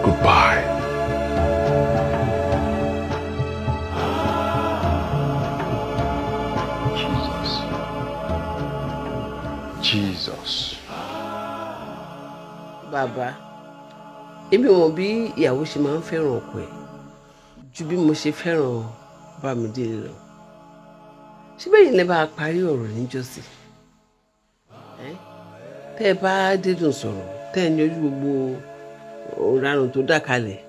Goodbye. Jesus. Bàbá, èmi ò bí ìyàwó ṣe máa ń fẹ́ràn ọkọ ẹ̀ ju bí mo ṣe fẹ́ràn Bámidélé lọ. Ṣé bẹ́ẹ̀ lẹ bá parí ọ̀rọ̀ níjọ́sí? Tẹ́ ẹ bá dédùn sọ̀rọ̀, tẹ́ ẹ ní ojú gbogbo ọ̀rarùn tó dà kalẹ̀,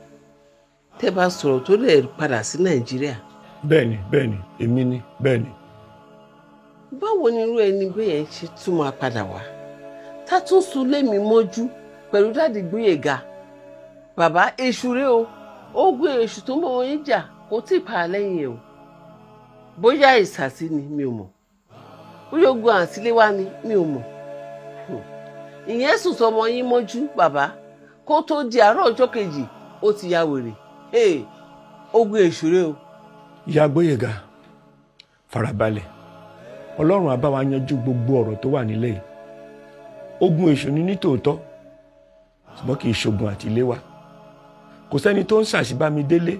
tẹ́ ẹ bá sọ̀rọ̀ tó lè padà sí Nàìjíríà. Bẹ́ẹ̀ni, èmi ni, bẹ́ẹ̀ni. Báwo ni irú ẹni bẹ́ẹ̀ ṣe tún máa padà wá? Tá tún sùn lémi mọ́jú pẹ̀lú dáàdì Gbóyèga. Bàbá èṣù rẹ o, ó gbé èṣù tó mọ yín jà kó tí ì pa lẹ́yìn ẹ̀ o. Bóyá ìsàsí ni mi ò mọ̀, bóyá ogun àtìlé wá ni mi ò mọ̀. Ìyẹn sùn tọmọ yín mọ́jú bàbá kó tó di àárọ̀ ọjọ́ kejì ó ti ya wèrè. Ogun èṣù rẹ o. Ìyá Gbóyèga, farabalẹ̀. Ọlọ́run á bá wa yanjú gbogbo ọ̀rọ̀ tó wà nílẹ̀ yìí. Ogun èṣù ni ní tòótọ́, ṣùgbọ́n kì í ṣogun àtìlé wa. Kò sẹ́ni tó ń ṣàṣìbámidélé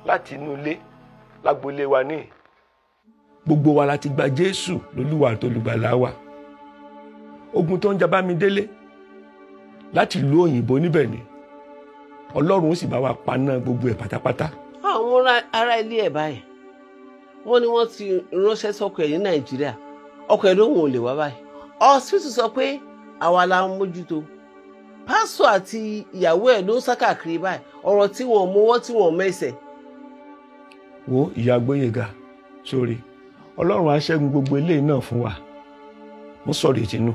láti inú ilé lágbolé wa ní. Gbogbo wa la ti gba Jésù lólúwa àti olùgbàlà wa. Ogun tó ń jà Bámidélé láti ìlú òyìnbó níbẹ̀ ni. Ọlọ́run ó sì bá wa paná gbogbo ẹ̀ pátápátá. Àwọn ará ilé ẹ̀ báyìí wọ́n ní wọ́n ti ránṣẹ́ sọ́kọ ẹ̀ ní Nàìjíríà, ọkọ ẹ̀ lóhùn ò lè wá báyìí. Hospital sọ pé àwa la ń mójútó. Pásọ̀ àti ìyàwó ẹ̀ ló ń sá káàkiri báyìí, ọ̀rọ̀ tí wọ́n mọwọ́ tí wọ́n mẹsẹ̀. Wo ìyá Gbóyèga, sórí Ọlọ́run á ṣẹ́gun gbogbo eléyìí náà fún wa. Mo sọ̀rọ̀ ìtinú.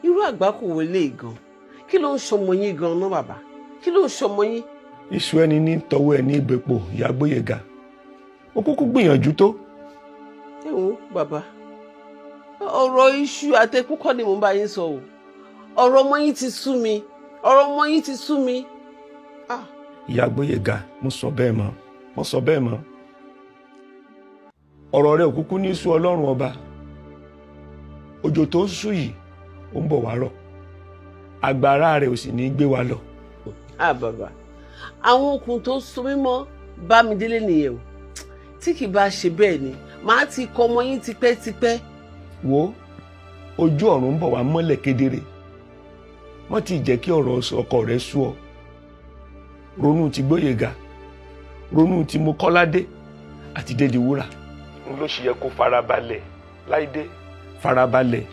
Irú àgbákò wo lè gan? Kí ló ń ṣọmọ yín gan náà bàbá? Kí ló ń ṣọmọ yín? Iṣu ẹni ní tọwọ́ ẹ ní ìbẹ̀pọ̀ ìyá Gbóyèga. Ó kúkú gbìyànjú tó. Ẹ wo bàbá, ọ̀rọ̀ iṣu àtẹkù kọ́ ni mò ń bá yín sọ o. Ọ̀rọ̀ ọmọ yín ti sú mi. Ọ̀rọ̀ ọmọ yín ti sú mi. Ìyá Gbóyèga, mo sọ bẹ́ẹ̀ mọ́. Ọ̀rọ̀ rẹ̀ ò kúkú ní sú Ọlọ́run ọba. Òjò tó ń ṣú yìí ó ń bọ̀ wá rọ̀. Agbára rẹ̀ ò sì ní gbé wa lọ. Bàbá, àwọn okùn tó so mímọ́ Bámidélé nìyẹn o. Tí kì bá ṣe bẹ́ẹ̀ ni màá ti kọ ọmọ yín tipẹ́tipẹ́. Wo ojú ọ̀run ń bọ̀ wá mọ́lẹ̀ kedere. Wọ́n ti jẹ́ kí ọ̀rọ̀ ọkọ rẹ̀ sú ọ. Ronú ti Gbóyèga, ronú ti Mọ́kọ́ládé àti Dédiwúrà. N ló ṣe yẹ kó farabalẹ̀. Láìdé, farabalẹ̀.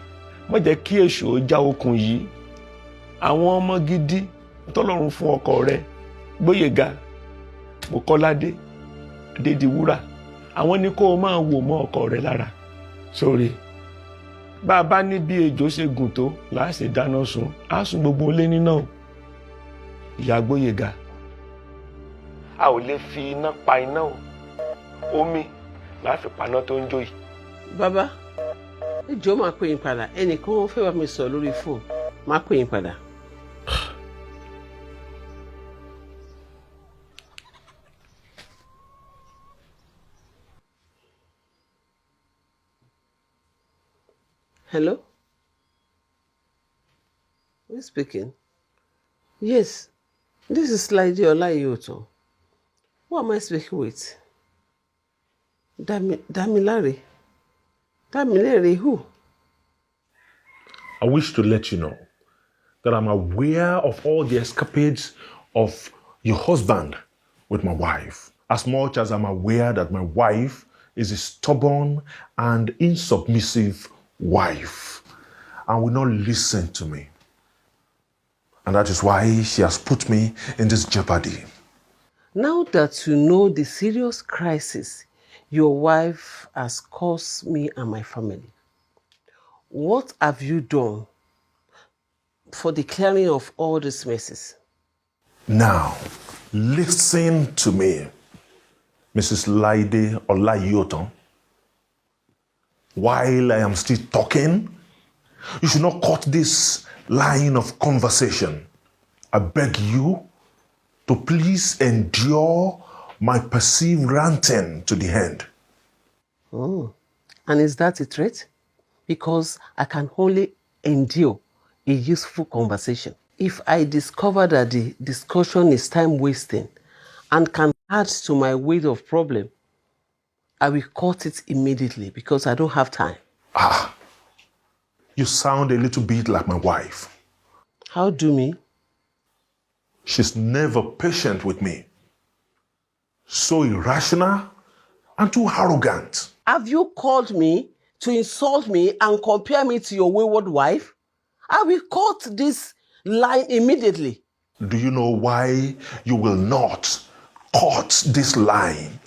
Má jẹ́ kí èṣù ó já okùn yìí. Àwọn ọmọ gidi tọ́lọ́run fún ọkọ rẹ̀, Gbóyèga, Mọ́kọ́ládé, Dédiwúrà, àwọn ni kó o máa wò mọ́ ọkọ rẹ̀ lára. Sórí bá a bá ní bí ejò ṣe gùn tó láàṣẹ dáná sun á sun gbogbo ilé níná o. Ìyá Gbóyèga, a ò lè fi iná pa iná o. Omi la fi paná tó ń jó yìí. Bàbá, ẹ jọ̀ọ́ máa pè yín padà. Ẹnìkan fẹ́ bá mi sọ lórí fóònù. Máa pè yín padà. Hello? Who's speaking? Yes, this is Lady Olayoto. Who am I speaking with? Damilare. Damilare, who? I wish to let you know that I'm aware of all the escapades of your husband with my wife, as much as I'm aware that my wife is a stubborn and insubmissive wife and will not listen to me. And that is why she has put me in this jeopardy. Now that you know the serious crisis your wife has caused me and my family, what have you done for the clearing of all these messes? Now, listen to me, Mrs. Laide Olayoto. While I am still talking, you should not cut this line of conversation. I beg you to please endure my perceived ranting to the end. Oh, and is that a threat? Because I can only endure a useful conversation. If I discover that the discussion is time wasting and can add to my weight of problem, I will cut it immediately because I don't have time. You sound a little bit like my wife. How do me? She's never patient with me. So irrational and too arrogant. Have you called me to insult me and compare me to your wayward wife? I will cut this line immediately. Do you know why you will not cut this line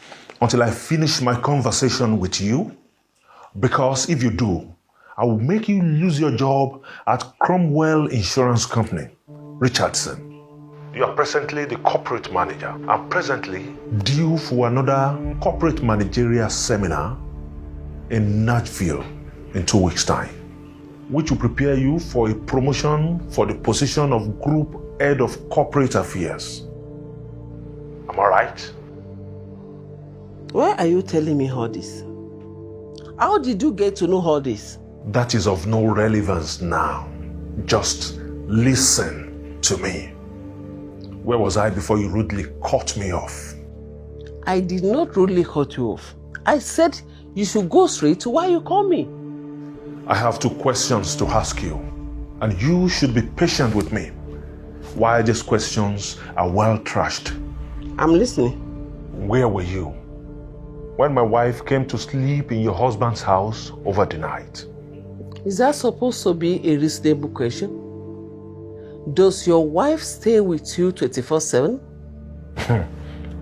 until I finish my conversation with you? Because if you do, I will make you lose your job at Cromwell Insurance Company, Richardson. You are presently the corporate manager and presently due for another corporate managerial seminar in Nashville in 2 weeks' time, which will prepare you for a promotion for the position of Group Head of Corporate Affairs. Am I right? Why are you telling me all this? How did you get to know all this? That is of no relevance now. Just listen to me. Where was I before you rudely cut me off? I did not rudely cut you off. I said you should go straight to why you call me. I have 2 questions to ask you, and you should be patient with me. Why these questions are well trashed. I'm listening. Where were you when my wife came to sleep in your husband's house over the night? Is that supposed to be a reasonable question? Does your wife stay with you 24/7?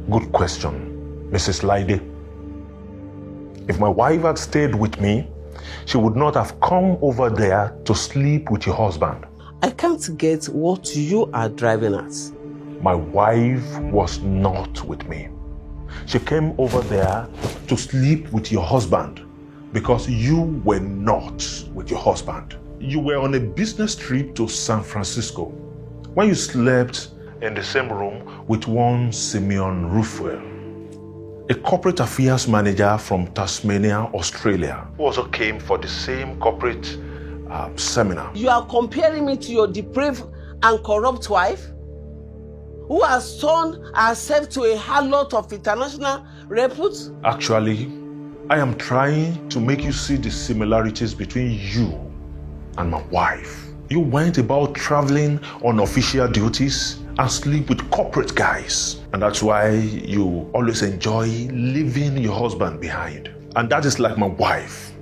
Good question, Mrs. Lyde. If my wife had stayed with me, she would not have come over there to sleep with your husband. I can't get what you are driving at. My wife was not with me. She came over there to sleep with your husband because you were not with your husband. You were on a business trip to San Francisco when you slept in the same room with one Simeon Rufuel, a corporate affairs manager from Tasmania, Australia, who also came for the same corporate seminar. You are comparing me to your depraved and corrupt wife who has turned herself to a harlot of international repute? Actually, I am trying to make you see the similarities between you and my wife. You went about traveling on official duties and sleep with corporate guys. And that's why you always enjoy leaving your husband behind. And that is like my wife,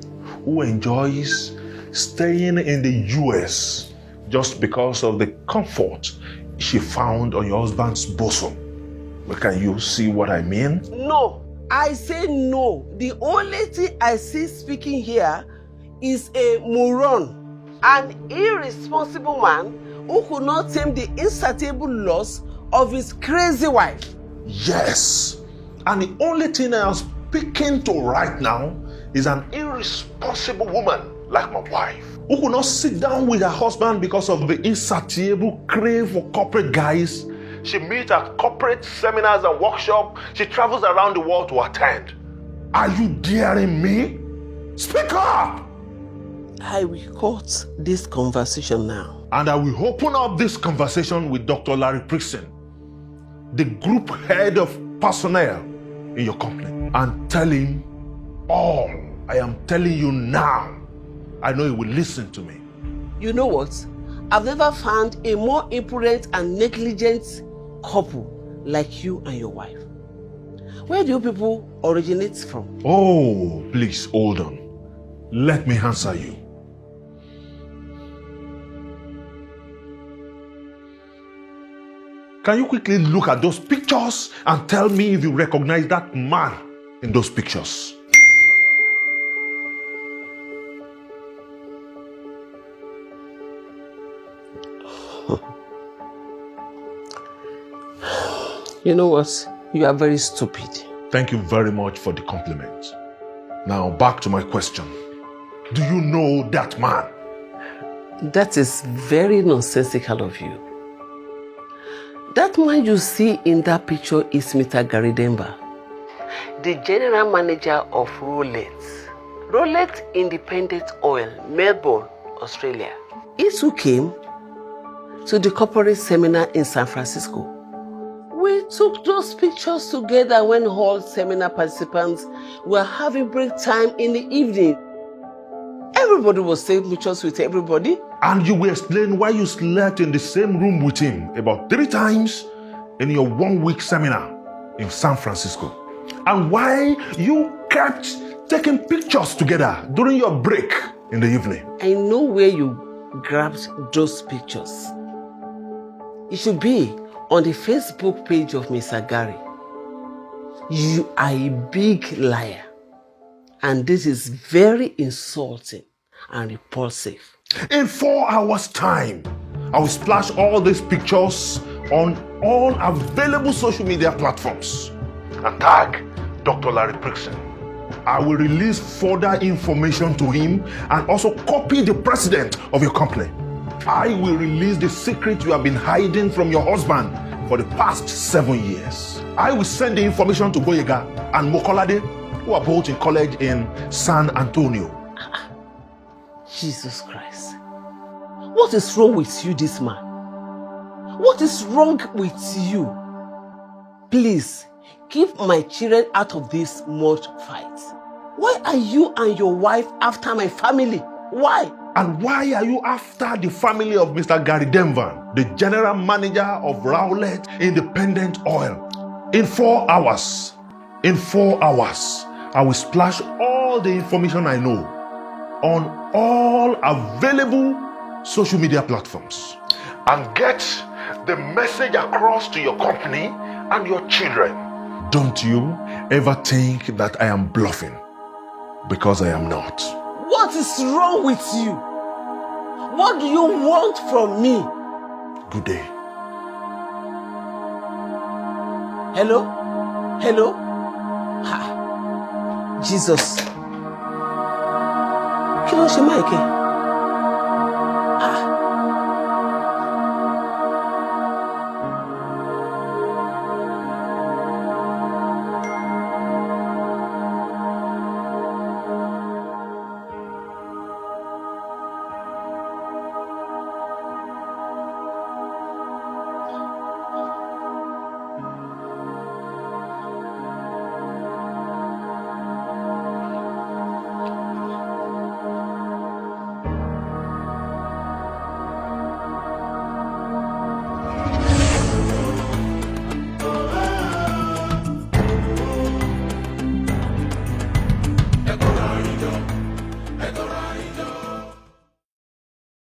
who enjoys staying in the US just because of the comfort she found on your husband's bosom. But can you see what I mean? No, I say no. The only thing I see speaking here is a moron, an irresponsible man who could not tame the insatiable lust of his crazy wife. Yes, and the only thing I am speaking to right now is an irresponsible woman like my wife, who could not sit down with her husband because of the insatiable crave for corporate guys. She meets at corporate seminars and workshops. She travels around the world to attend. Are you daring me? Speak up! I will cut this conversation now. And I will open up this conversation with Dr. Larry Prixon, the group head of personnel in your company, and tell him all I am telling you now. I know he will listen to me. You know what? I've never found a more impudent and negligent couple like you and your wife. Where do you people originate from? Oh, please hold on. Let me answer you. Can you quickly look at those pictures and tell me if you recognize that man in those pictures? You know what? You are very stupid. Thank you very much for the compliment. Now back to my question. Do you know that man? That is very nonsensical of you. That man you see in that picture is Mr. Gary Demba, the general manager of Rolex Independent Oil, Melbourne, Australia. He too came to the corporate seminar in San Francisco. We took those pictures together when all seminar participants were having break time in the evening. Everybody was taking pictures with everybody. And you will explain why you slept in the same room with him about 3 times in your 1-week seminar in San Francisco. And why you kept taking pictures together during your break in the evening. I know where you grabbed those pictures. It should be on the Facebook page of Mr. Gary. You are a big liar. And this is very insulting and repulsive. In 4 hours' time, I will splash all these pictures on all available social media platforms and tag Dr. Larry Prickson. I will release further information to him and also copy the president of your company. I will release the secret you have been hiding from your husband for the past 7 years. I will send the information to Gboyega and Mokolade, who are both in college in San Antonio. Jesus Christ. What is wrong with you, this man? What is wrong with you? Please, keep my children out of this mud fight. Why are you and your wife after my family? Why? And why are you after the family of Mr. Gary Denvan, the general manager of Rowlett Independent Oil? In 4 hours, I will splash all the information I know on all available social media platforms and get the message across to your company and your children. Don't you ever think that I am bluffing, because I am not. What is wrong with you? What do you want from me? Good day. Hello? Hello? Ha. Jesus. Kí ló ṣe Mike?